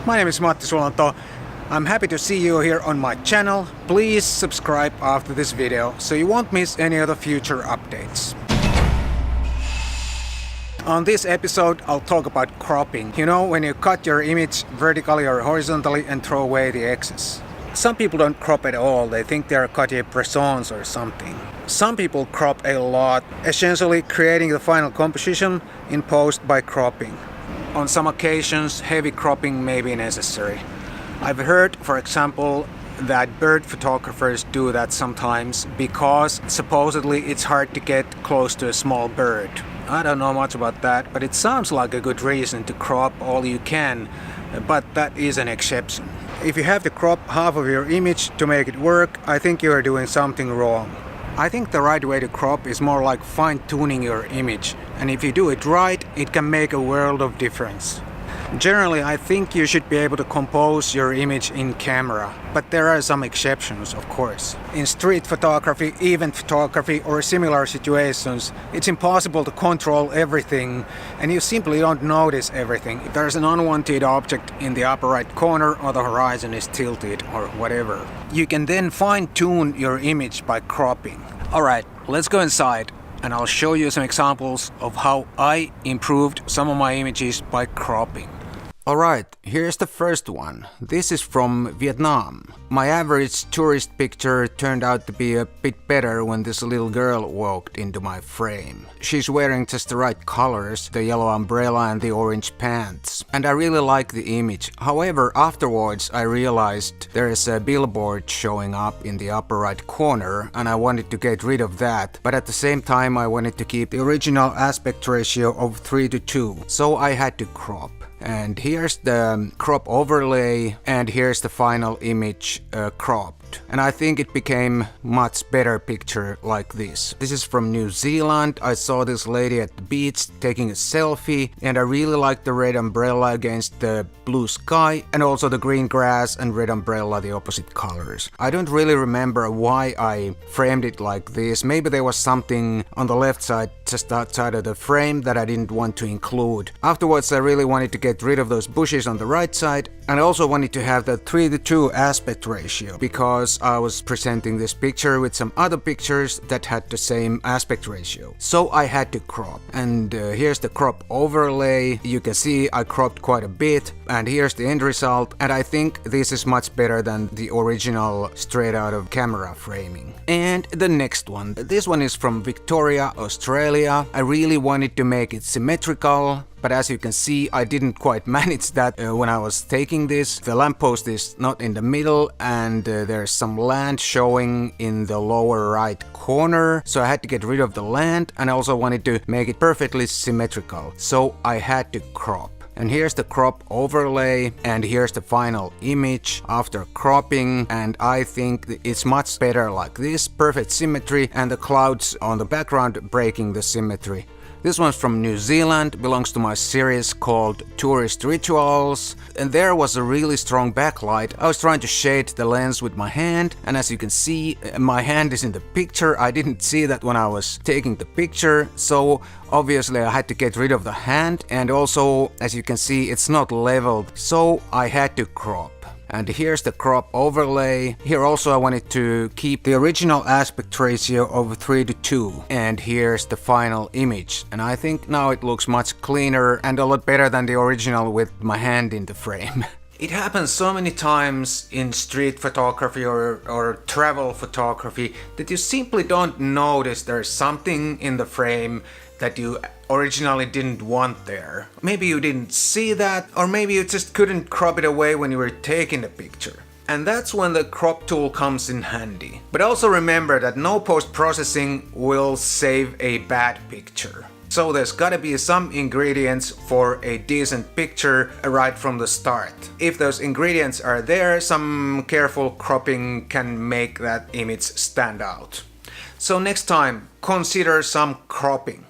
My name is Matti Sulanto. I'm happy to see you here on my channel. Please subscribe after this video so you won't miss any of the future updates. On this episode, I'll talk about cropping. You know, when you cut your image vertically or horizontally and throw away the excess. Some people don't crop at all, they think they're Cartier-Bresson or something. Some people crop a lot, essentially creating the final composition in post by cropping. On some occasions, heavy cropping may be necessary. I've heard, for example, that bird photographers do that sometimes because supposedly it's hard to get close to a small bird. I don't know much about that, but it sounds like a good reason to crop all you can, but that is an exception. If you have to crop half of your image to make it work, I think you are doing something wrong. I think the right way to crop is more like fine-tuning your image, and if you do it right, it can make a world of difference. Generally, I think you should be able to compose your image in camera, but there are some exceptions, of course. In street photography, event photography, or similar situations, it's impossible to control everything, and you simply don't notice everything if there's an unwanted object in the upper right corner or the horizon is tilted or whatever. You can then fine-tune your image by cropping. Alright, let's go inside. And I'll show you some examples of how I improved some of my images by cropping. Alright, here's the first one. This is from Vietnam. My average tourist picture turned out to be a bit better when this little girl walked into my frame. She's wearing just the right colors, the yellow umbrella and the orange pants. And I really like the image. However, afterwards I realized there is a billboard showing up in the upper right corner and I wanted to get rid of that. But at the same time I wanted to keep the original aspect ratio of 3:2. So I had to crop. And here's the crop overlay and here's the final image cropped. And I think it became much better picture like this. This is from New Zealand. I saw this lady at the beach taking a selfie and I really liked the red umbrella against the blue sky and also the green grass and red umbrella, the opposite colors. I don't really remember why I framed it like this. Maybe there was something on the left side just outside of the frame that I didn't want to include. Afterwards I really wanted to get rid of those bushes on the right side and I also wanted to have the 3:2 aspect ratio because I was presenting this picture with some other pictures that had the same aspect ratio. So I had to crop. And here's the crop overlay. You can see I cropped quite a bit and here's the end result, and I think this is much better than the original straight out of camera framing. And the next one. This one is from Victoria, Australia. I really wanted to make it symmetrical. But as you can see, I didn't quite manage that when I was taking this. The lamppost is not in the middle and there's some land showing in the lower right corner. So I had to get rid of the land and I also wanted to make it perfectly symmetrical. So I had to crop. And here's the crop overlay and here's the final image after cropping, and I think it's much better like this, perfect symmetry and the clouds on the background breaking the symmetry. This one's from New Zealand, belongs to my series called Tourist Rituals, and there was a really strong backlight. I was trying to shade the lens with my hand, and as you can see, my hand is in the picture. I didn't see that when I was taking the picture, so obviously I had to get rid of the hand, and also, as you can see, it's not leveled, so I had to crop. And here's the crop overlay. Here also I wanted to keep the original aspect ratio of 3:2. And here's the final image. And I think now it looks much cleaner and a lot better than the original with my hand in the frame. It happens so many times in street photography or travel photography that you simply don't notice there's something in the frame that you originally didn't want there. Maybe you didn't see that, or maybe you just couldn't crop it away when you were taking the picture. And that's when the crop tool comes in handy. But also remember that no post-processing will save a bad picture. So there's gotta be some ingredients for a decent picture right from the start. If those ingredients are there, some careful cropping can make that image stand out. So next time, consider some cropping.